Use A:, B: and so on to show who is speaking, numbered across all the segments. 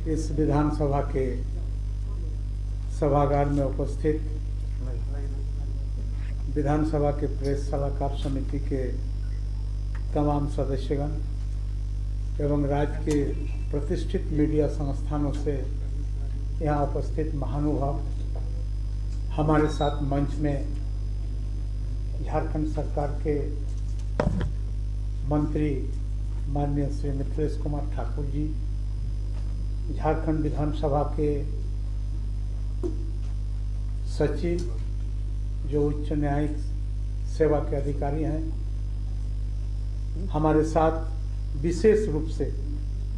A: इस विधानसभा के सभागार में उपस्थित विधानसभा के प्रेस सलाहकार समिति के तमाम सदस्यगण एवं राज्य के प्रतिष्ठित मीडिया संस्थानों से यहाँ उपस्थित महानुभाव, हमारे साथ मंच में झारखंड सरकार के मंत्री माननीय श्री मिथिलेश कुमार ठाकुर जी, झारखंड विधानसभा के सचिव जो उच्च न्यायिक सेवा के अधिकारी हैं, हमारे साथ विशेष रूप से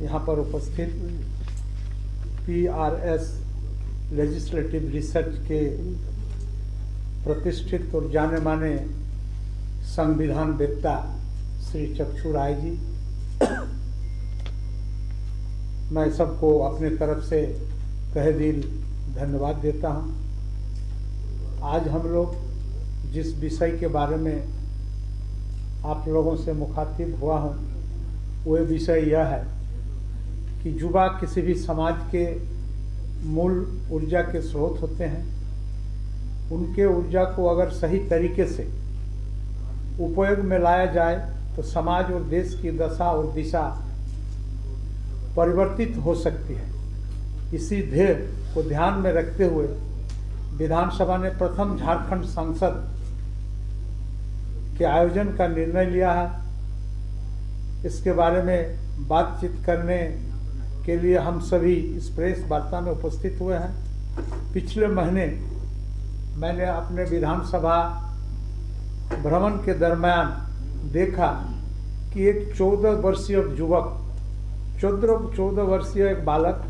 A: यहाँ पर उपस्थित PRS लेजिस्लेटिव रिसर्च के प्रतिष्ठित और जाने माने संविधान वेत्ता श्री चक्षु राय जी, मैं सबको अपने तरफ से तहे दिल धन्यवाद देता हूँ। आज हम लोग जिस विषय के बारे में आप लोगों से मुखातिब हुआ हूँ, वह विषय यह है कि युवा किसी भी समाज के मूल ऊर्जा के स्रोत होते हैं। उनके ऊर्जा को अगर सही तरीके से उपयोग में लाया जाए तो समाज और देश की दशा और दिशा परिवर्तित हो सकती है। इसी ध्येय को ध्यान में रखते हुए विधानसभा ने प्रथम झारखंड संसद के आयोजन का निर्णय लिया है। इसके बारे में बातचीत करने के लिए हम सभी इस प्रेस वार्ता में उपस्थित हुए हैं। पिछले महीने मैंने अपने विधानसभा भ्रमण के दरमियान देखा कि एक 14 वर्षीय युवक, 14 वर्षीय एक बालक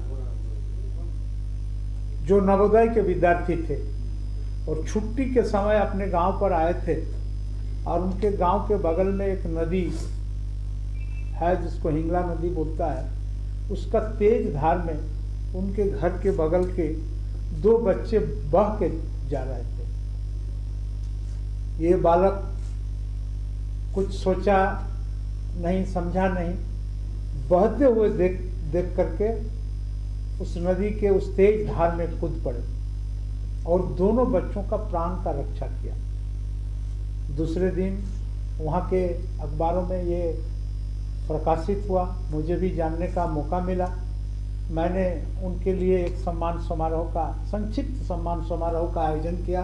A: जो नवोदय के विद्यार्थी थे और छुट्टी के समय अपने गांव पर आए थे, और उनके गांव के बगल में एक नदी है जिसको हिंगला नदी बोलता है, उसका तेज धार में उनके घर के बगल के 2 बच्चे बह के जा रहे थे। ये बालक कुछ सोचा नहीं, समझा नहीं, बहते हुए देख करके उस नदी के उस तेज धार में कूद पड़े और दोनों बच्चों का प्राण का रक्षा किया। दूसरे दिन वहाँ के अखबारों में ये प्रकाशित हुआ, मुझे भी जानने का मौका मिला। मैंने उनके लिए एक संक्षिप्त सम्मान समारोह का आयोजन किया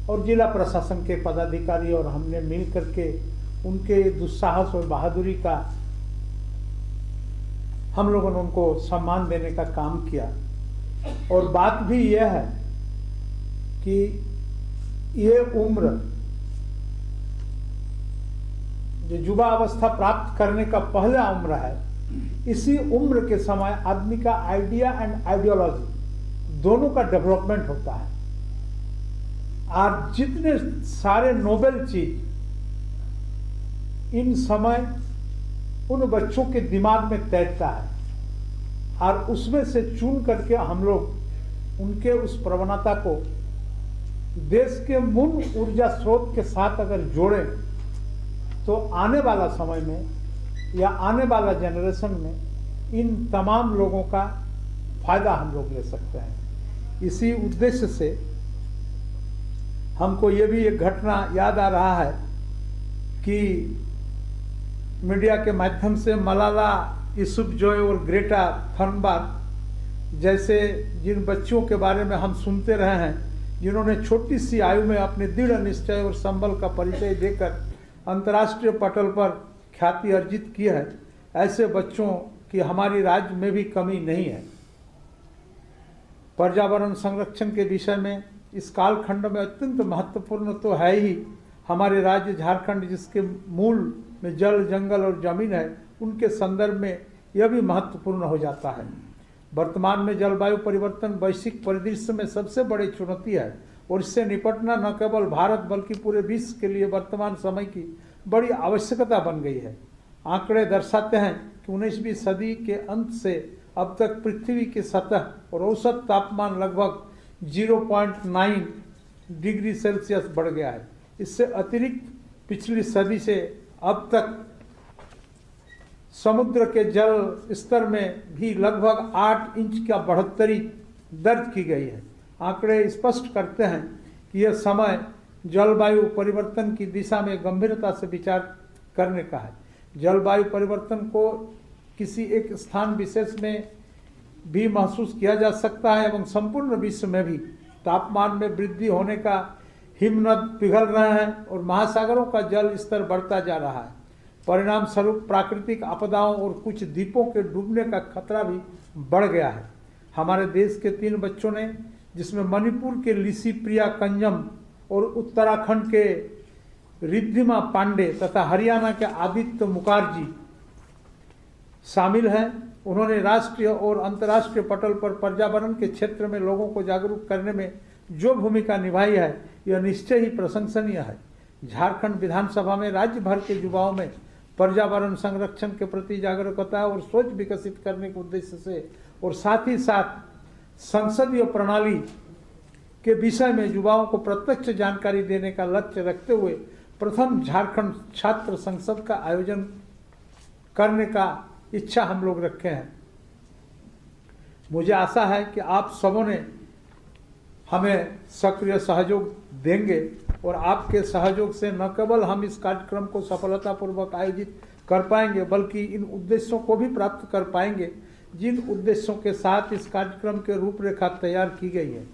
A: और जिला प्रशासन के पदाधिकारी और हमने मिल करके उनके दुस्साहस और बहादुरी का हम लोगों ने उनको सम्मान देने का काम किया। और बात भी यह है कि ये उम्र जो युवा अवस्था प्राप्त करने का पहला उम्र है, इसी उम्र के समय आदमी का आइडिया एंड आइडियोलॉजी दोनों का डेवलपमेंट होता है। और जितने सारे नोबेल चीज इन समय उन बच्चों के दिमाग में तैरता है, और उसमें से चुन करके हम लोग उनके उस प्रवणता को देश के मूल ऊर्जा स्रोत के साथ अगर जोड़ें तो आने वाला समय में या आने वाला जनरेशन में इन तमाम लोगों का फायदा हम लोग ले सकते हैं। इसी उद्देश्य से हमको ये भी एक घटना याद आ रहा है कि मीडिया के माध्यम से मलाला यूसुफजॉय और ग्रेटा थनबर्ग जैसे जिन बच्चों के बारे में हम सुनते रहे हैं, जिन्होंने छोटी सी आयु में अपने दृढ़ निश्चय और संबल का परिचय देकर अंतर्राष्ट्रीय पटल पर ख्याति अर्जित की है, ऐसे बच्चों की हमारी राज्य में भी कमी नहीं है। पर्यावरण संरक्षण के विषय में इस कालखंड में अत्यंत महत्वपूर्ण तो है ही हमारे राज्य झारखंड, जिसके मूल में जल, जंगल और जमीन है, उनके संदर्भ में यह भी महत्वपूर्ण हो जाता है। वर्तमान में जलवायु परिवर्तन वैश्विक परिदृश्य में सबसे बड़ी चुनौती है और इससे निपटना न केवल भारत बल्कि पूरे विश्व के लिए वर्तमान समय की बड़ी आवश्यकता बन गई है। आंकड़े दर्शाते हैं कि 19वीं सदी के अंत से अब तक पृथ्वी की सतह और औसत तापमान लगभग 0.9 डिग्री सेल्सियस बढ़ गया है। इससे अतिरिक्त पिछली सदी से अब तक समुद्र के जल स्तर में भी लगभग 8 इंच का बढ़ोतरी दर्ज की गई है। आंकड़े स्पष्ट करते हैं कि यह समय जलवायु परिवर्तन की दिशा में गंभीरता से विचार करने का है। जलवायु परिवर्तन को किसी एक स्थान विशेष में भी महसूस किया जा सकता है एवं संपूर्ण विश्व में भी तापमान में वृद्धि होने का हिमनद पिघल रहे हैं और महासागरों का जल स्तर बढ़ता जा रहा है। परिणाम स्वरूप प्राकृतिक आपदाओं और कुछ द्वीपों के डूबने का खतरा भी बढ़ गया है। हमारे देश के 3 बच्चों ने, जिसमें मणिपुर के लिसी प्रिया कंजम और उत्तराखंड के रिद्धिमा पांडे तथा हरियाणा के आदित्य मुखर्जी शामिल हैं, उन्होंने राष्ट्रीय और अंतर्राष्ट्रीय पटल पर पर्यावरण के क्षेत्र में लोगों को जागरूक करने में जो भूमिका निभाई है, यह निश्चय ही प्रशंसनीय है। झारखंड विधानसभा में राज्य भर के युवाओं में पर्यावरण संरक्षण के प्रति जागरूकता और सोच विकसित करने के उद्देश्य से और साथ ही साथ संसदीय प्रणाली के विषय में युवाओं को प्रत्यक्ष जानकारी देने का लक्ष्य रखते हुए प्रथम झारखंड छात्र संसद का आयोजन करने का इच्छा हम लोग रखे हैं। मुझे आशा है कि आप सबों ने हमें सक्रिय सहयोग देंगे और आपके सहयोग से न केवल हम इस कार्यक्रम को सफलतापूर्वक आयोजित कर पाएंगे, बल्कि इन उद्देश्यों को भी प्राप्त कर पाएंगे जिन उद्देश्यों के साथ इस कार्यक्रम के रूपरेखा तैयार की गई है।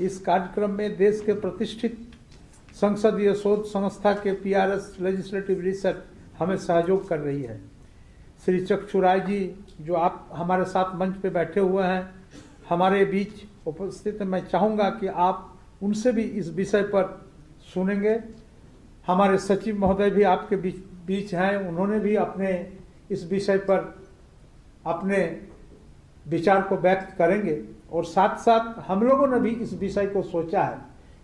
A: इस कार्यक्रम में देश के प्रतिष्ठित संसदीय शोध संस्था के PRS लेजिस्लेटिव रिसर्च हमें सहयोग कर रही है। श्री चक्षु राय जी, जो आप हमारे साथ मंच पे बैठे हुए हैं, हमारे बीच उपस्थित, मैं चाहूँगा कि आप उनसे भी इस विषय पर सुनेंगे। हमारे सचिव महोदय भी आपके बीच हैं, उन्होंने भी अपने इस विषय पर अपने विचार को व्यक्त करेंगे। और साथ साथ हम लोगों ने भी इस विषय को सोचा है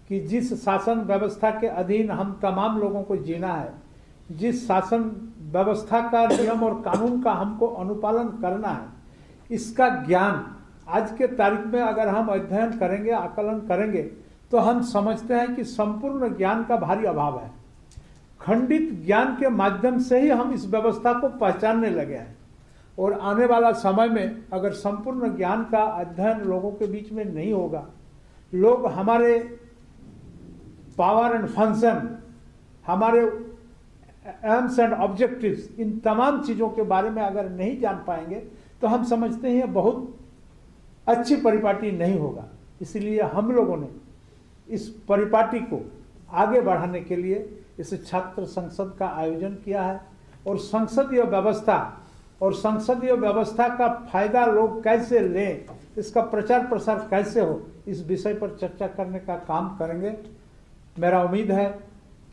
A: कि जिस शासन व्यवस्था के अधीन हम तमाम लोगों को जीना है, जिस शासन व्यवस्था का नियम और कानून का हमको अनुपालन करना है, इसका ज्ञान आज के तारीख में अगर हम अध्ययन करेंगे, आकलन करेंगे, तो हम समझते हैं कि संपूर्ण ज्ञान का भारी अभाव है। खंडित ज्ञान के माध्यम से ही हम इस व्यवस्था को पहचानने लगे हैं और आने वाला समय में अगर संपूर्ण ज्ञान का अध्ययन लोगों के बीच में नहीं होगा, लोग हमारे पावर एंड फंक्शन, हमारे एम्स एंड ऑब्जेक्टिव्स, इन तमाम चीज़ों के बारे में अगर नहीं जान पाएंगे तो हम समझते हैं बहुत अच्छी परिपाटी नहीं होगा। इसलिए हम लोगों ने इस परिपाटी को आगे बढ़ाने के लिए इस छात्र संसद का आयोजन किया है और संसदीय व्यवस्था का फायदा लोग कैसे लें, इसका प्रचार प्रसार कैसे हो, इस विषय पर चर्चा करने का काम करेंगे। मेरा उम्मीद है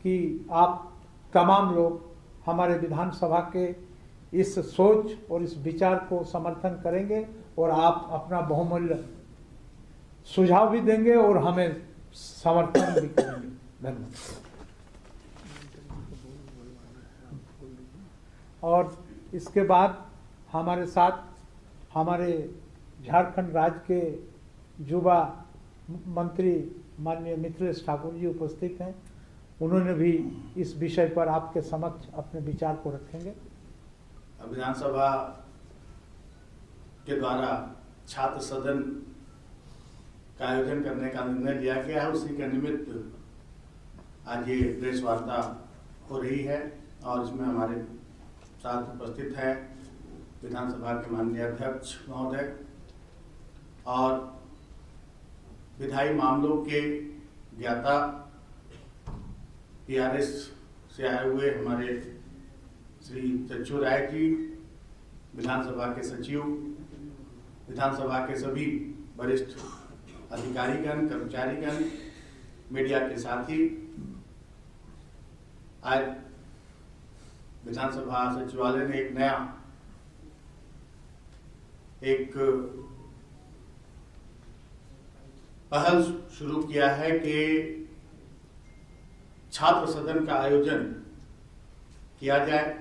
A: कि आप तमाम लोग हमारे विधानसभा के इस सोच और इस विचार को समर्थन करेंगे और आप अपना बहुमूल्य सुझाव भी देंगे और हमें समर्थन भी करेंगे। धन्यवाद। और इसके बाद हमारे साथ हमारे झारखंड राज्य के युवा मंत्री माननीय मिथिलेश ठाकुर जी उपस्थित हैं। उन्होंने भी इस विषय पर आपके समक्ष अपने विचार को रखेंगे।
B: विधानसभा के द्वारा छात्र सदन का आयोजन करने का निर्णय लिया गया है, उसी के निमित्त आज ये प्रेस वार्ता हो रही है और इसमें हमारे साथ उपस्थित है विधानसभा के माननीय अध्यक्ष महोदय और विधायी मामलों के ज्ञाता PRS से आए हुए हमारे श्री चक्षु राय जी, विधानसभा के सचिव, विधानसभा के सभी वरिष्ठ अधिकारीगण, कर्मचारीगण, मीडिया के साथी। आज विधानसभा सचिवालय ने एक नया पहल शुरू किया है कि छात्र सदन का आयोजन किया जाए।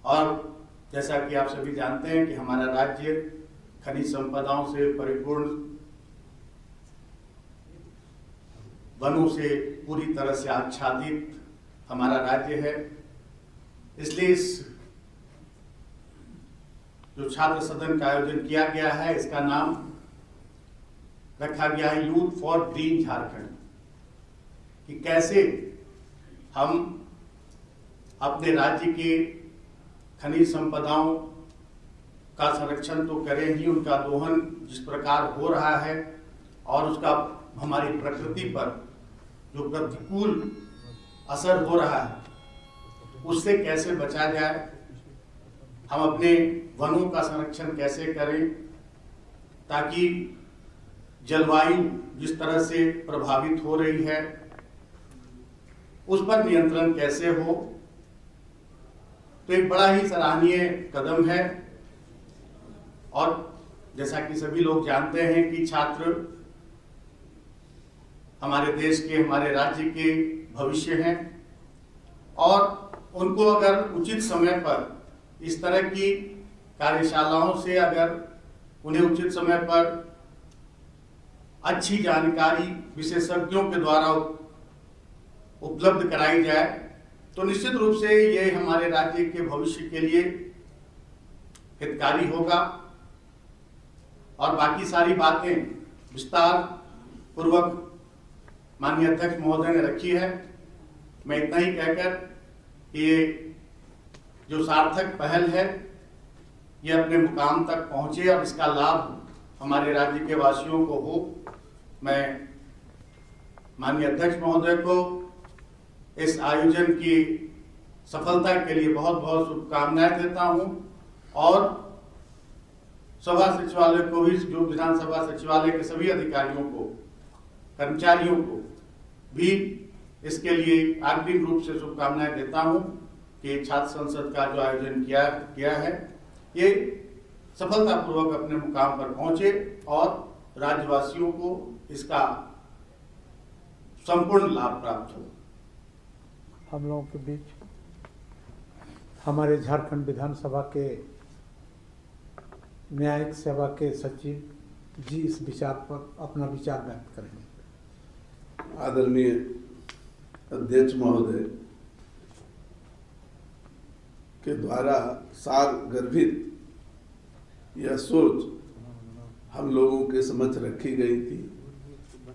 B: और जैसा कि आप सभी जानते हैं कि हमारा राज्य खनिज संपदाओं से परिपूर्ण, वनों से पूरी तरह से आच्छादित हमारा राज्य है। इसलिए इस जो छात्र सदन का आयोजन किया गया है, इसका नाम रखा गया है यूथ फॉर ग्रीन झारखंड। कि कैसे हम अपने राज्य के खनिज संपदाओं का संरक्षण तो करें ही, उनका दोहन जिस प्रकार हो रहा है और उसका हमारी प्रकृति पर जो प्रतिकूल असर हो रहा है, उससे कैसे बचा जाए, हम अपने वनों का संरक्षण कैसे करें ताकि जलवायु जिस तरह से प्रभावित हो रही है उस पर नियंत्रण कैसे हो। तो एक बड़ा ही सराहनीय कदम है। और जैसा कि सभी लोग जानते हैं कि छात्र हमारे देश के, हमारे राज्य के भविष्य हैं और उनको अगर उचित समय पर इस तरह की कार्यशालाओं से अगर उन्हें उचित समय पर अच्छी जानकारी विशेषज्ञों के द्वारा उपलब्ध कराई जाए तो निश्चित रूप से ये हमारे राज्य के भविष्य के लिए हितकारी होगा। और बाकी सारी बातें विस्तार पूर्वक माननीय अध्यक्ष महोदय ने रखी है। मैं इतना ही कहकर ये जो सार्थक पहल है ये अपने मुकाम तक पहुंचे और इसका लाभ हमारे राज्य के वासियों को हो। मैं माननीय अध्यक्ष महोदय को इस आयोजन की सफलता के लिए बहुत बहुत शुभकामनाएं देता हूं और सभा सचिवालय को भी, जो विधानसभा सचिवालय के सभी अधिकारियों को, कर्मचारियों को भी इसके लिए आग्रही रूप से शुभकामनाएं देता हूं कि छात्र संसद का जो आयोजन किया है ये सफलतापूर्वक अपने मुकाम पर पहुंचे और राज्यवासियों को इसका संपूर्ण लाभ प्राप्त हो।
A: हम लोगों के बीच हमारे झारखंड विधानसभा के न्यायिक सेवा के सचिव जी इस विचार पर अपना विचार व्यक्त करेंगे।
C: आदरणीय अध्यक्ष महोदय के द्वारा सार गर्भित यह सोच हम लोगों के समक्ष रखी गई थी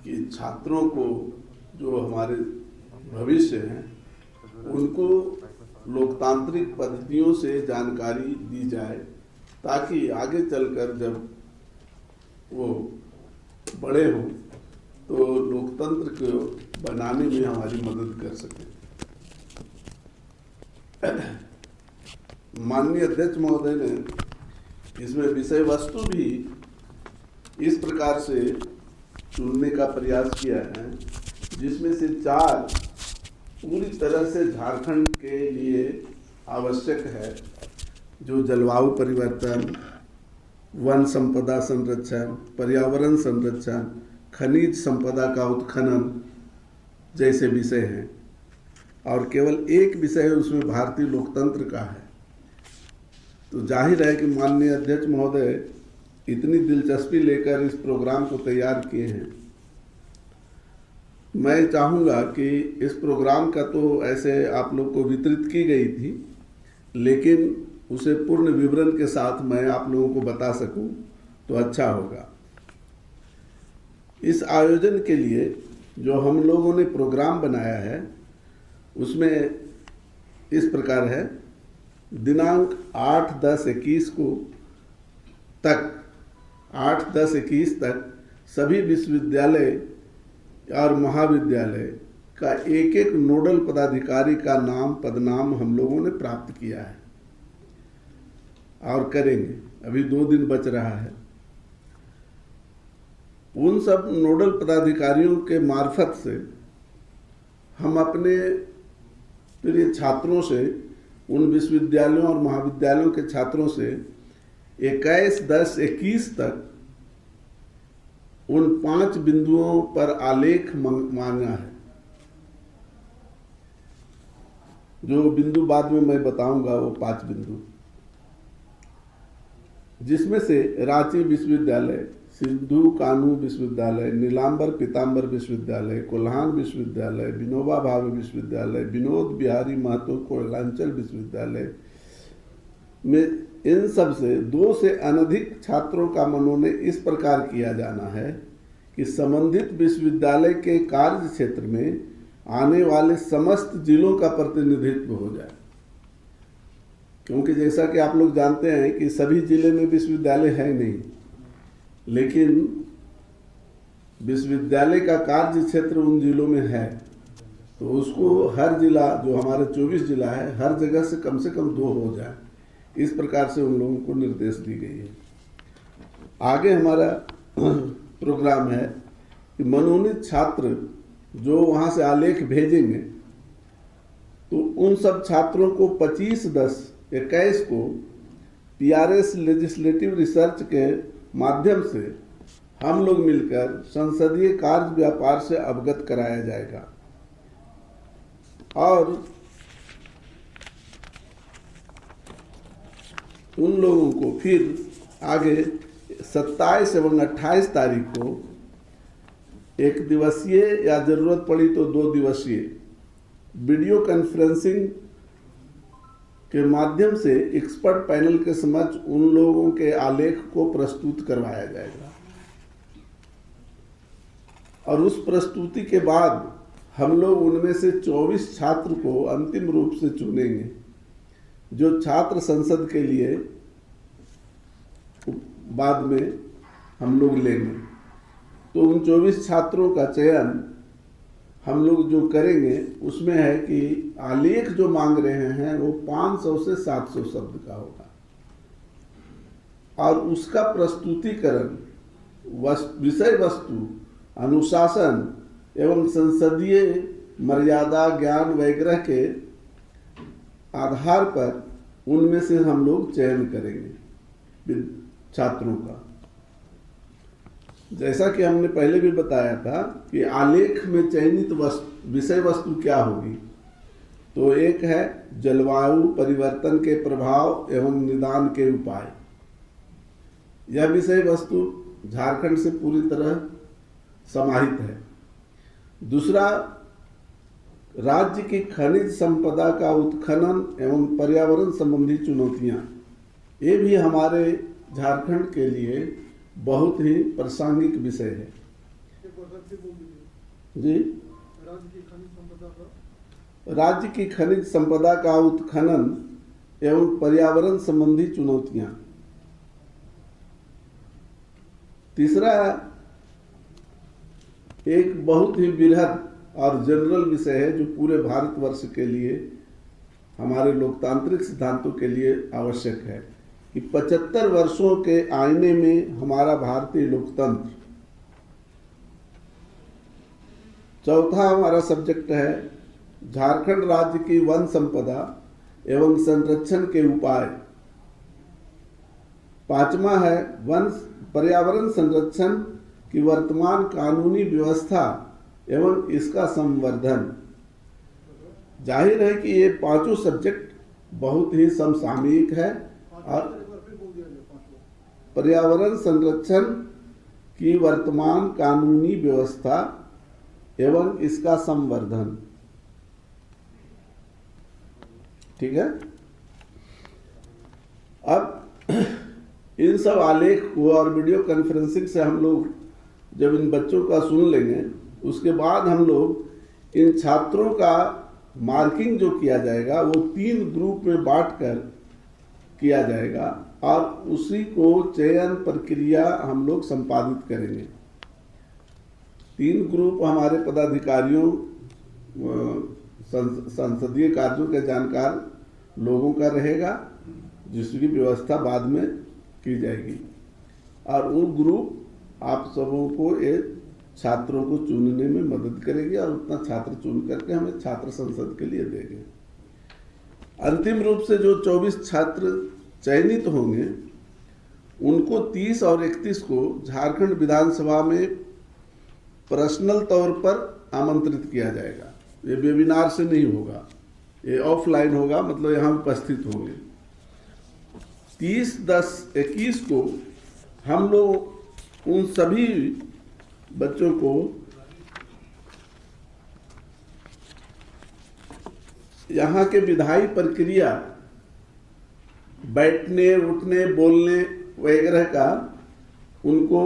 C: कि छात्रों को जो हमारे भविष्य हैं उनको लोकतांत्रिक पद्धतियों से जानकारी दी जाए ताकि आगे चलकर जब वो बड़े हों तो लोकतंत्र को बनाने में हमारी मदद कर सकें। माननीय अध्यक्ष महोदय ने इसमें विषय वस्तु भी इस प्रकार से चुनने का प्रयास किया है जिसमें से 4 पूरी तरह से झारखंड के लिए आवश्यक है, जो जलवायु परिवर्तन, वन संपदा संरक्षण, पर्यावरण संरक्षण, खनिज संपदा का उत्खनन जैसे विषय हैं और केवल एक विषय उसमें भारतीय लोकतंत्र का है। तो जाहिर है कि माननीय अध्यक्ष महोदय इतनी दिलचस्पी लेकर इस प्रोग्राम को तैयार किए हैं। मैं चाहूँगा कि इस प्रोग्राम का तो ऐसे आप लोग को वितरित की गई थी, लेकिन उसे पूर्ण विवरण के साथ मैं आप लोगों को बता सकूं तो अच्छा होगा। इस आयोजन के लिए जो हम लोगों ने प्रोग्राम बनाया है उसमें इस प्रकार है। दिनांक 8-10-21 को तक 8-10-21 तक सभी विश्वविद्यालय और महाविद्यालय का एक नोडल पदाधिकारी का नाम पदनाम हम लोगों ने प्राप्त किया है और करेंगे। अभी 2 दिन बच रहा है। उन सब नोडल पदाधिकारियों के मार्फत से हम अपने प्रिय छात्रों से, उन विश्वविद्यालयों और महाविद्यालयों के छात्रों से 21-10-21 तक उन 5 बिंदुओं पर आलेख मांगा है। जो बिंदु बाद में मैं बताऊंगा वो 5 बिंदु, जिसमें से रांची विश्वविद्यालय, सिद्धू कानू विश्वविद्यालय, नीलांबर पीताम्बर विश्वविद्यालय, कोल्हान विश्वविद्यालय, विनोबा भावे विश्वविद्यालय, विनोद बिहारी महतो कोयलांचल विश्वविद्यालय में इन सब से 2 से अनधिक छात्रों का मनोनयन इस प्रकार किया जाना है कि संबंधित विश्वविद्यालय के कार्य क्षेत्र में आने वाले समस्त जिलों का प्रतिनिधित्व हो जाए। क्योंकि जैसा कि आप लोग जानते हैं कि सभी जिले में विश्वविद्यालय है नहीं, लेकिन विश्वविद्यालय का कार्य क्षेत्र उन जिलों में है, तो उसको हर जिला, जो हमारे 24 जिला है, हर जगह से कम 2 हो जाए, इस प्रकार से उन लोगों को निर्देश दी गई है। आगे हमारा प्रोग्राम है कि मनोनीत छात्र जो वहाँ से आलेख भेजेंगे, तो उन सब छात्रों को 25/10/21 को PRS लेजिस्लेटिव रिसर्च के माध्यम से हम लोग मिलकर संसदीय कार्य व्यापार से अवगत कराया जाएगा। और उन लोगों को फिर आगे 27 एवं 28 तारीख को 1 दिवसीय या जरूरत पड़ी तो 2 दिवसीय वीडियो कॉन्फ्रेंसिंग के माध्यम से एक्सपर्ट पैनल के समक्ष उन लोगों के आलेख को प्रस्तुत करवाया जाएगा। और उस प्रस्तुति के बाद हम लोग उनमें से 24 छात्र को अंतिम रूप से चुनेंगे, जो छात्र संसद के लिए बाद में हम लोग लेंगे। तो उन 24 छात्रों का चयन हम लोग जो करेंगे उसमें है कि आलेख जो मांग रहे हैं वो 500 से 700 शब्द का होगा, और उसका प्रस्तुतिकरण विषय वस्तु, अनुशासन एवं संसदीय मर्यादा, ज्ञान वगैरह के आधार पर उनमें से हम लोग चयन करेंगे छात्रों का। जैसा कि हमने पहले भी बताया था कि आलेख में चयनित विषय वस्तु क्या होगी, तो एक है जलवायु परिवर्तन के प्रभाव एवं निदान के उपाय। यह विषय वस्तु झारखंड से पूरी तरह समाहित है। दूसरा, राज्य की खनिज संपदा का उत्खनन एवं पर्यावरण संबंधी चुनौतियां, ये भी हमारे झारखंड के लिए बहुत ही प्रासंगिक विषय है जी। राज्य की खनिज संपदा का उत्खनन एवं पर्यावरण संबंधी चुनौतियां। तीसरा, एक बहुत ही बृहद और जनरल विषय है जो पूरे भारतवर्ष के लिए, हमारे लोकतांत्रिक सिद्धांतों के लिए आवश्यक है कि 75 वर्षों के आईने में हमारा भारतीय लोकतंत्र। चौथा हमारा सब्जेक्ट है झारखंड राज्य की वन संपदा एवं संरक्षण के उपाय। पांचवा है वन पर्यावरण संरक्षण की वर्तमान कानूनी व्यवस्था एवं इसका संवर्धन। जाहिर है कि ये पांचों सब्जेक्ट बहुत ही समसामयिक है और पर्यावरण संरक्षण की वर्तमान कानूनी व्यवस्था एवं इसका संवर्धन, ठीक है। अब इन सब आलेख को और वीडियो कॉन्फ्रेंसिंग से हम लोग जब इन बच्चों का सुन लेंगे, उसके बाद हम लोग इन छात्रों का मार्किंग जो किया जाएगा वो 3 ग्रुप में बांटकर किया जाएगा और उसी को चयन प्रक्रिया हम लोग संपादित करेंगे। 3 ग्रुप हमारे पदाधिकारियों, संसदीय कार्यों के जानकार लोगों का रहेगा, जिसकी व्यवस्था बाद में की जाएगी। और वो ग्रुप आप सबों को एक छात्रों को चुनने में मदद करेगी और उतना छात्र चुन करके हमें छात्र संसद के लिए देंगे। अंतिम रूप से जो 24 छात्र चयनित होंगे उनको 30 और 31 को झारखंड विधानसभा में पर्सनल तौर पर आमंत्रित किया जाएगा। ये वेबिनार से नहीं होगा, ये ऑफलाइन होगा, मतलब यहाँ उपस्थित होंगे। 30/10/21 को हम लोग उन सभी बच्चों को यहाँ के विधायी प्रक्रिया बैठने उठने बोलने वगैरह का उनको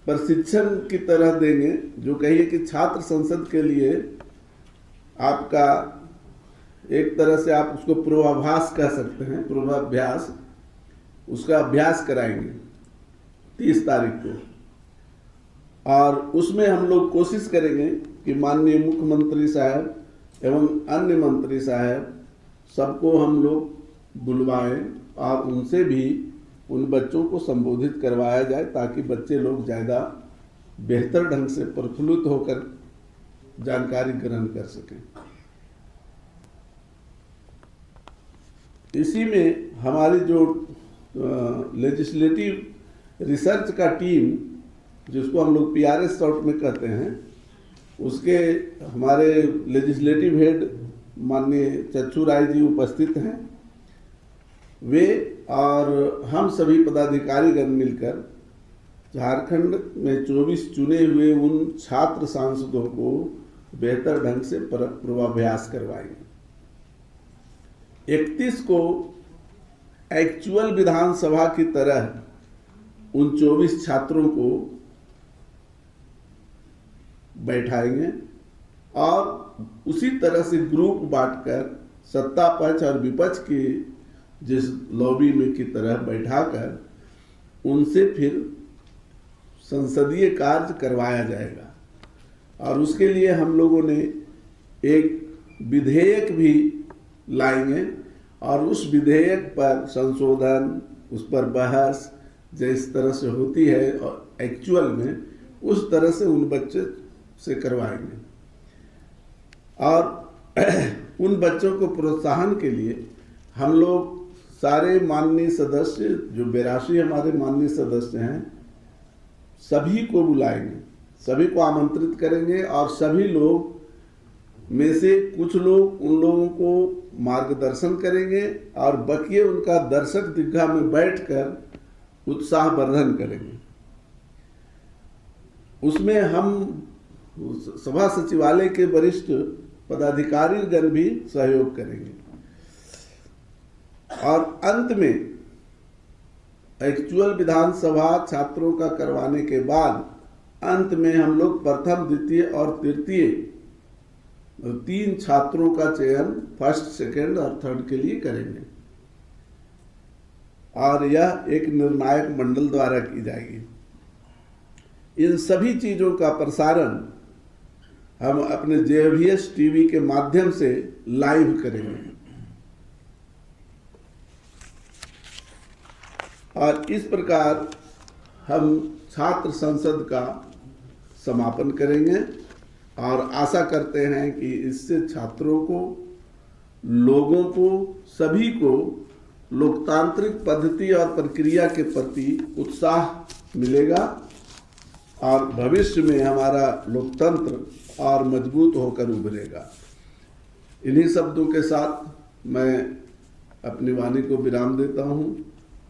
C: प्रशिक्षण की तरह देंगे, जो कहिए कि छात्र संसद के लिए आपका एक तरह से आप उसको पूर्वाभ्यास कह सकते हैं, पूर्वाभ्यास, उसका अभ्यास कराएंगे 30 तारीख को। और उसमें हम लोग कोशिश करेंगे कि माननीय मुख्यमंत्री साहब एवं अन्य मंत्री साहब सबको हम लोग बुलवाएं और उनसे भी उन बच्चों को संबोधित करवाया जाए, ताकि बच्चे लोग ज़्यादा बेहतर ढंग से प्रफुल्लित होकर जानकारी ग्रहण कर सकें। इसी में हमारी जो लेजिस्लेटिव रिसर्च का टीम, जिसको हम लोग PRS शॉर्ट में कहते हैं, उसके हमारे लेजिस्लेटिव हेड माननीय चच्चू राय जी उपस्थित हैं। वे और हम सभी पदाधिकारीगण मिलकर झारखंड में 24 चुने हुए उन छात्र सांसदों को बेहतर ढंग से पूर्वाभ्यास करवाएंगे। 31 को एक्चुअल विधानसभा की तरह उन 24 छात्रों को बैठाएंगे और उसी तरह से ग्रुप बांटकर सत्ता पक्ष और विपक्ष की जिस लॉबी में की तरह बैठाकर उनसे फिर संसदीय कार्य करवाया जाएगा। और उसके लिए हम लोगों ने एक विधेयक भी लाएंगे और उस विधेयक पर संशोधन, उस पर बहस जिस तरह से होती है और एक्चुअल में, उस तरह से उन बच्चे से करवाएंगे। और उन बच्चों को प्रोत्साहन के लिए हम लोग सारे माननीय सदस्य, जो 82 हमारे माननीय सदस्य हैं, सभी को बुलाएंगे, सभी को आमंत्रित करेंगे और सभी लोग में से कुछ लोग उन लोगों को मार्गदर्शन करेंगे और बकिए उनका दर्शक दीर्घा में बैठकर उत्साहवर्धन करेंगे। उसमें हम सभा सचिवालय के वरिष्ठ पदाधिकारीगण भी सहयोग करेंगे। और अंत में एक्चुअल विधानसभा छात्रों का करवाने के बाद अंत में हम लोग प्रथम, द्वितीय और तृतीय 3 छात्रों का चयन फर्स्ट, सेकंड और थर्ड के लिए करेंगे और यह एक निर्णायक मंडल द्वारा की जाएगी। इन सभी चीजों का प्रसारण हम अपने JVS TV के माध्यम से लाइव करेंगे और इस प्रकार हम छात्र संसद का समापन करेंगे और आशा करते हैं कि इससे छात्रों को, लोगों को, सभी को लोकतांत्रिक पद्धति और प्रक्रिया के प्रति उत्साह मिलेगा और भविष्य में हमारा लोकतंत्र और मजबूत होकर उभरेगा। इन्हीं शब्दों के साथ मैं अपनी वाणी को विराम देता हूं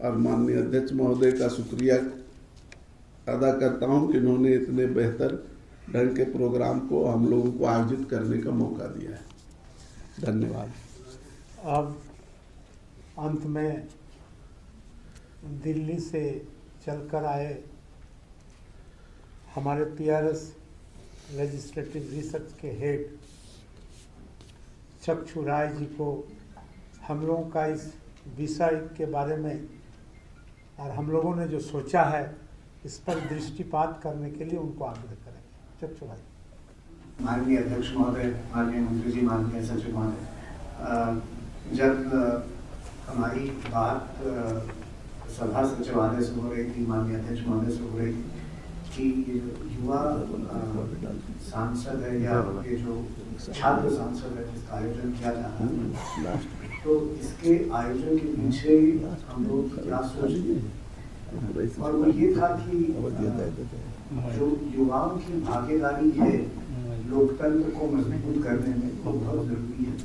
C: और माननीय अध्यक्ष महोदय का शुक्रिया अदा करता हूं कि उन्होंने इतने बेहतर ढंग के प्रोग्राम को हम लोगों को आयोजित करने का मौका दिया है। धन्यवाद।
A: अब अंत में दिल्ली से चलकर आए हमारे PRS लेजिस्लेटिव रिसर्च के हेड चच्चू राय जी को हम लोगों का इस विषय के बारे में और हम लोगों ने जो सोचा है इस पर दृष्टिपात करने के लिए उनको आग्रह करेंगे। चच्चू भाई।
B: माननीय अध्यक्ष महोदय, माननीय मंत्री जी, माननीय सचिव महोदय, जब हमारी बात सभा सचिवालय से हो रही थी, माननीय अध्यक्ष महोदय से हो रही थी कि युवा सांसद है या ये जो छात्र सांसद है जिसका आयोजन किया जा रहा है, तो इसके आयोजन के पीछे हम लोग क्या सोचते और वो ये था कि जो युवाओं की भागीदारी है लोकतंत्र को मजबूत करने में वो बहुत जरूरी है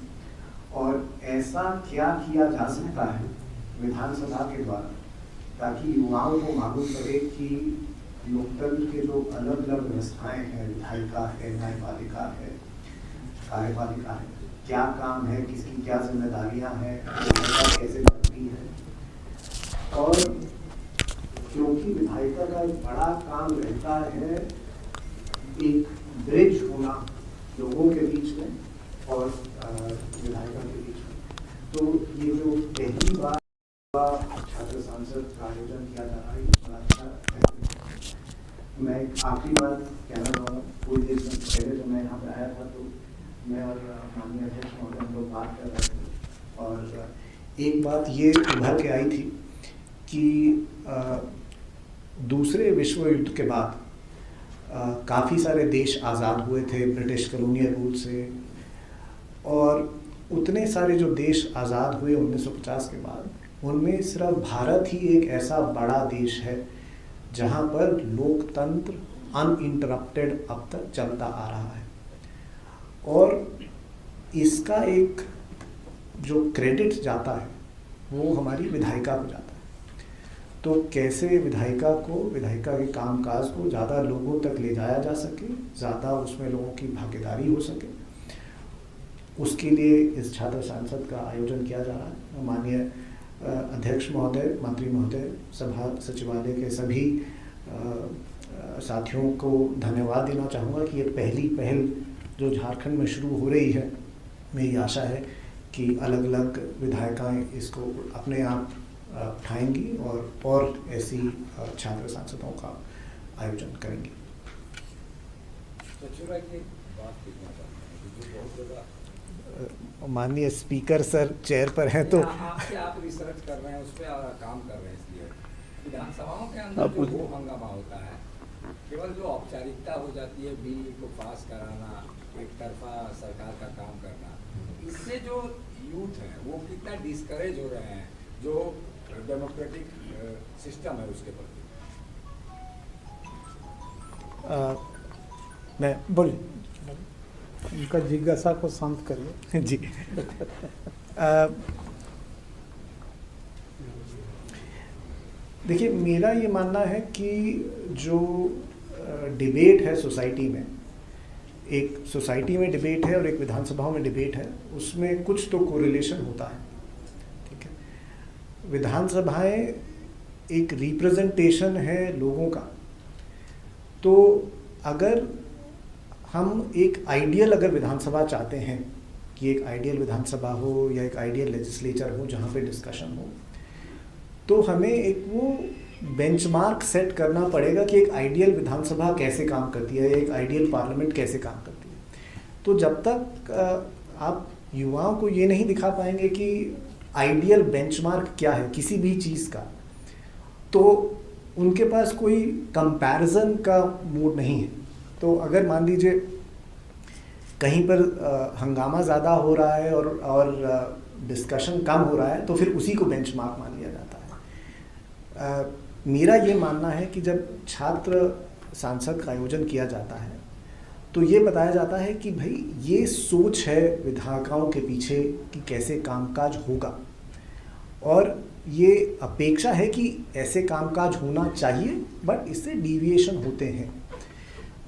B: और ऐसा क्या किया जा सकता है विधानसभा के द्वारा ताकि युवाओं को मालूम पड़े कि लोकतंत्र के जो अलग अलग व्यवस्थाएं हैं, विधायिका है, न्यायपालिका है,
D: कार्यपालिका है, क्या काम है, किसकी क्या जिम्मेदारियां हैं, विधायिका कैसे बनती है। और क्योंकि विधायिका का एक बड़ा काम रहता है एक ब्रिज होना लोगों के बीच में और विधायिका के बीच में, तो ये जो पहली बार छात्र सांसद का आयोजन किया जा रहा है ये बड़ा अच्छा है। मैं एक आखिरी बात कहना चाहूँगा, कोई देर पहले जब मैं यहाँ पे आया था तो मैं और माननीय अध्यक्ष महोदय हम लोग बात कर रहे थे और एक बात ये उभर के आई थी कि दूसरे विश्व युद्ध के बाद काफ़ी सारे देश आज़ाद हुए थे ब्रिटिश कॉलोनियल रूल से, और उतने सारे जो देश आज़ाद हुए 1950 के बाद, उनमें सिर्फ भारत ही एक ऐसा बड़ा देश है जहाँ पर लोकतंत्र अनइंटरप्टेड अब तक चलता आ रहा है। और इसका एक जो क्रेडिट जाता है वो हमारी विधायिका को जाता है। तो कैसे विधायिका के कामकाज को ज़्यादा लोगों तक ले जाया जा सके, ज़्यादा उसमें लोगों की भागीदारी हो सके, उसके लिए इस छात्र सांसद का आयोजन किया जा रहा है। माननीय अध्यक्ष महोदय, मंत्री महोदय, सभा सचिवालय के सभी साथियों को धन्यवाद देना चाहूँगा कि ये पहली पहल जो झारखंड में शुरू हो रही है, मेरी आशा है कि अलग अलग विधायिकाएँ इसको अपने आप उठाएंगी और ऐसी छात्र सांसदों का आयोजन करेंगी। माननीय स्पीकर सर चेयर पर हैं तो
E: आप रिसर्च कर रहे हैं, उस पर काम कर रहे हैं, इसलिए विधानसभाओं के अंदर जो हंगामा होता है, केवल जो औपचारिकता हो जाती है, बिल को पास कराना, एक तरफा सरकार का काम करना, इससे जो यूथ है वो कितना डिस्करेज हो रहे हैं जो डेमोक्रेटिक सिस्टम है उसके प्रति।
A: मैं बोलिए, उनका जिज्ञासा को शांत करिए।
D: जी देखिए, मेरा ये मानना है कि जो डिबेट है सोसाइटी में, एक सोसाइटी में डिबेट है और एक विधानसभाओं में डिबेट है, उसमें कुछ तो कोरिलेशन होता है। ठीक है, विधानसभाएं एक रिप्रेजेंटेशन है लोगों का, तो अगर हम एक आइडियल अगर विधानसभा चाहते हैं कि एक आइडियल विधानसभा हो या एक आइडियल लेजिस्लेचर हो जहाँ पे डिस्कशन हो, तो हमें एक वो बेंचमार्क सेट करना पड़ेगा कि एक आइडियल विधानसभा कैसे काम करती है, एक आइडियल पार्लियामेंट कैसे काम करती है। तो जब तक आप युवाओं को ये नहीं दिखा पाएंगे कि आइडियल बेंचमार्क क्या है किसी भी चीज़ का, तो उनके पास कोई कंपैरिजन का मूड नहीं है। तो अगर मान लीजिए कहीं पर हंगामा ज़्यादा हो रहा है और डिस्कशन कम हो रहा है, तो फिर उसी को बेंचमार्क मान लिया जाता है। मेरा ये मानना है कि जब छात्र सांसद का आयोजन किया जाता है तो ये बताया जाता है कि भाई ये सोच है विधायिकाओं के पीछे कि कैसे कामकाज होगा, और ये अपेक्षा है कि ऐसे कामकाज होना चाहिए, बट इससे डिविएशन होते हैं।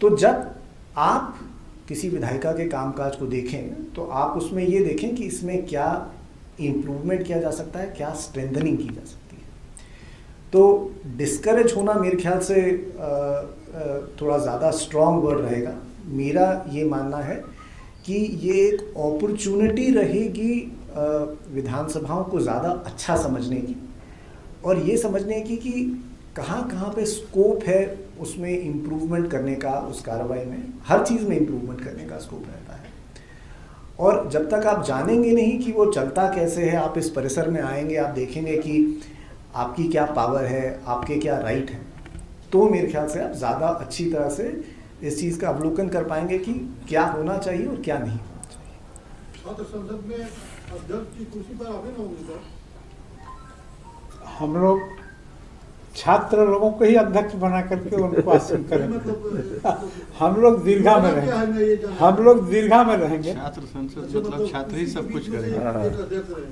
D: तो जब आप किसी विधायिका के कामकाज को देखें तो आप उसमें ये देखें कि इसमें क्या इम्प्रूवमेंट किया जा सकता है, क्या स्ट्रेंथनिंग की जा सकती है। तो डिस्करेज होना मेरे ख्याल से थोड़ा ज़्यादा स्ट्रॉन्ग वर्ड रहेगा। मेरा ये मानना है कि ये एक अपॉर्चुनिटी रहेगी विधानसभाओं को ज़्यादा अच्छा समझने की, और ये समझने की कि कहाँ कहाँ पे स्कोप है उसमें इम्प्रूवमेंट करने का, उस कार्रवाई में हर चीज़ में इम्प्रूवमेंट करने का स्कोप रहता है। और जब तक आप जानेंगे नहीं कि वो चलता कैसे है, आप इस परिसर में आएंगे, आप देखेंगे कि आपकी क्या पावर है, आपके क्या राइट हैं, तो मेरे ख्याल से आप ज़्यादा अच्छी तरह से इस चीज़ का अवलोकन कर पाएंगे कि क्या होना चाहिए और क्या नहीं होना चाहिए।
F: छात्र संसद में अध्यक्ष की कुर्सी पर आगे न होंगे सर?
A: हम लोग छात्र लोगों को ही अध्यक्ष बना करके उनको आसन करेंगे। हम लोग दीर्घा में रहेंगे, हम लोग दीर्घा में रहेंगे।
G: छात्र संसद मतलब छात्र ही सब कुछ करेंगे।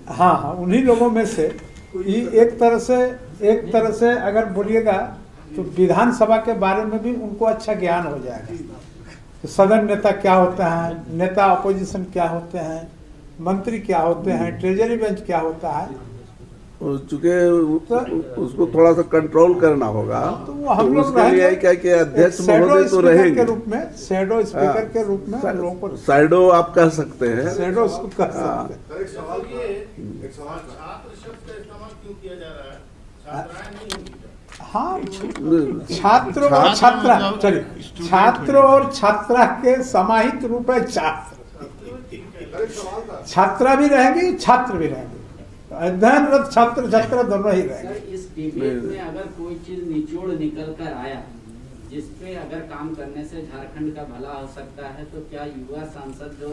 A: हाँ हाँ, उन्हीं लोगों में से एक तरह से अगर बोलिएगा तो विधानसभा के बारे में भी उनको अच्छा ज्ञान हो जाएगा। तो सदन नेता क्या होते हैं, नेता अपोजिशन क्या होते हैं, मंत्री क्या होते हैं, ट्रेजरी बेंच क्या होता है,
C: चूंकि उसको थोड़ा सा कंट्रोल करना होगा।
A: तो वो हम लोग
C: उसके लिए क्या कि अध्यक्ष महोदय तो रहेंगे
A: के रूप में, शैडो स्पीकर के रूप में हम लोगों को
C: साइडो आप कह सकते हैं,
A: शैडो उसको कह सकते हैं।
F: एक सवाल छात्र शब्द का इस्तेमाल क्यों किया जा रहा है? छात्राएं नहीं होंगी क्या?
A: हाँ, छात्र और छात्रा, चलिए छात्र और छात्रा के समाहित रूप है छात्र, छात्रा भी रहेंगी, छात्र भी रहेंगे, अध्ययनरत छात्र छात्रा दोनों ही रहेंगे।
H: सर, इस डिबेट में अगर कोई चीज निचोड़ निकल कर आया जिसपे अगर काम करने से झारखंड का भला हो सकता है, तो क्या युवा सांसद जो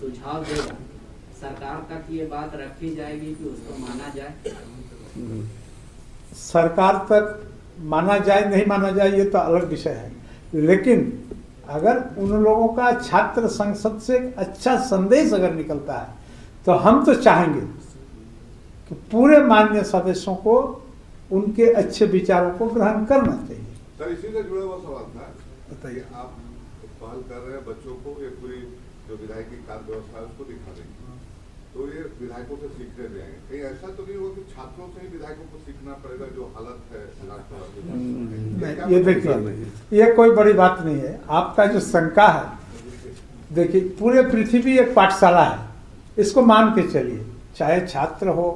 H: सुझाव देगा सरकार तक ये बात रखी जाएगी कि उसको माना जाए?
A: सरकार तक माना जाए नहीं माना जाए ये तो अलग विषय है, लेकिन अगर उन लोगों का छात्र संसद से एक अच्छा संदेश अगर निकलता है तो हम तो चाहेंगे कि पूरे माननीय सदस्यों को उनके अच्छे विचारों को ग्रहण करना चाहिए।
F: सर, इसी से जुड़ा हुआ सवाल था,
A: बताइए।
F: आप पहल कर रहे हैं बच्चों को ये पूरी जो विधायकी कार्य व्यवस्था है उसको दिखा देंगे, तो ये विधायकों से सीखने जाएंगे, कहीं ऐसा तो नहीं होगा कि छात्रों से ही विधायकों को सीखना पड़ेगा जो हालत है?
A: ये देखिए, ये कोई बड़ी बात नहीं है। आपका जो शंका है, देखिए पूरे पृथ्वी एक पाठशाला है, इसको मान के चलिए, चाहे छात्र हो,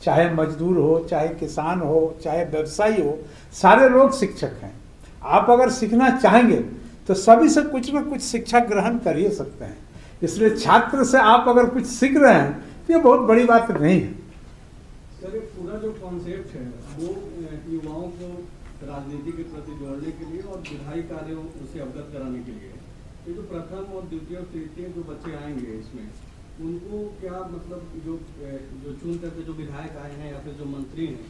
A: चाहे मजदूर हो, चाहे किसान हो, चाहे व्यवसायी हो, सारे लोग शिक्षक हैं। आप अगर सीखना चाहेंगे तो सभी से कुछ न कुछ शिक्षा ग्रहण कर ही सकते हैं, इसलिए छात्र से आप अगर कुछ सीख रहे हैं तो ये बहुत बड़ी बात नहीं है।
I: सर, ये पूरा जो कॉन्सेप्ट है वो युवाओं को राजनीति के प्रति जोड़ने के लिए और विधायी कार्यों से अवगत कराने के लिए, ये जो प्रथम और द्वितीय और तृतीय जो बच्चे आएंगे इसमें, उनको क्या मतलब जो चुन करके जो विधायक आए हैं या फिर जो मंत्री हैं,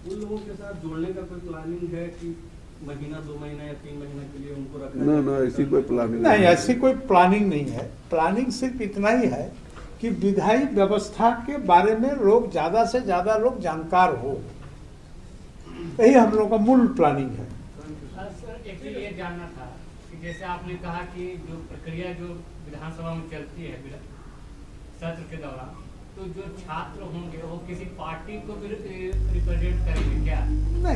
I: उन लोगों के साथ जोड़ने का कोई प्लानिंग है कि महीना 2 महीना या 3 महीना के लिए उनको रखना?
C: ना ऐसी कोई प्लानिंग
A: नहीं, ऐसी कोई प्लानिंग नहीं है। प्लानिंग सिर्फ इतना ही है कि विधायी व्यवस्था के बारे में लोग ज्यादा से ज्यादा लोग जानकार हो, यही हम लोग का मूल प्लानिंग है।
J: सर, एक्चुअली ये जानना था कि जैसे आपने कहा कि जो प्रक्रिया जो विधानसभा में चलती है सत्र के दौरान, तो जो छात्र होंगे वो किसी पार्टी को भी रिप्रेजेंट करेंगे क्या?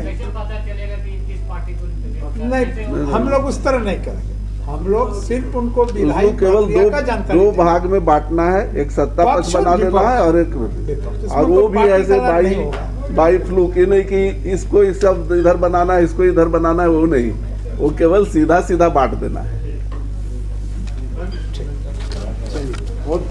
J: कैसे पता चलेगा कि किस पार्टी को रिप्रेजेंट?
A: नहीं, हम लोग उस तरह नहीं करेंगे। हम लोग सिर्फ उनको विधायी
C: केवल दो भाग में बांटना है, एक सत्ता पक्ष बना देना है और एक, और वो भी ऐसे बाई फ्लूक, ये नहीं कि इसको इस शब्द इधर बनाना है, इसको इधर बनाना है, वो नहीं, वो केवल सीधा सीधा बांट देना है।
A: बहुत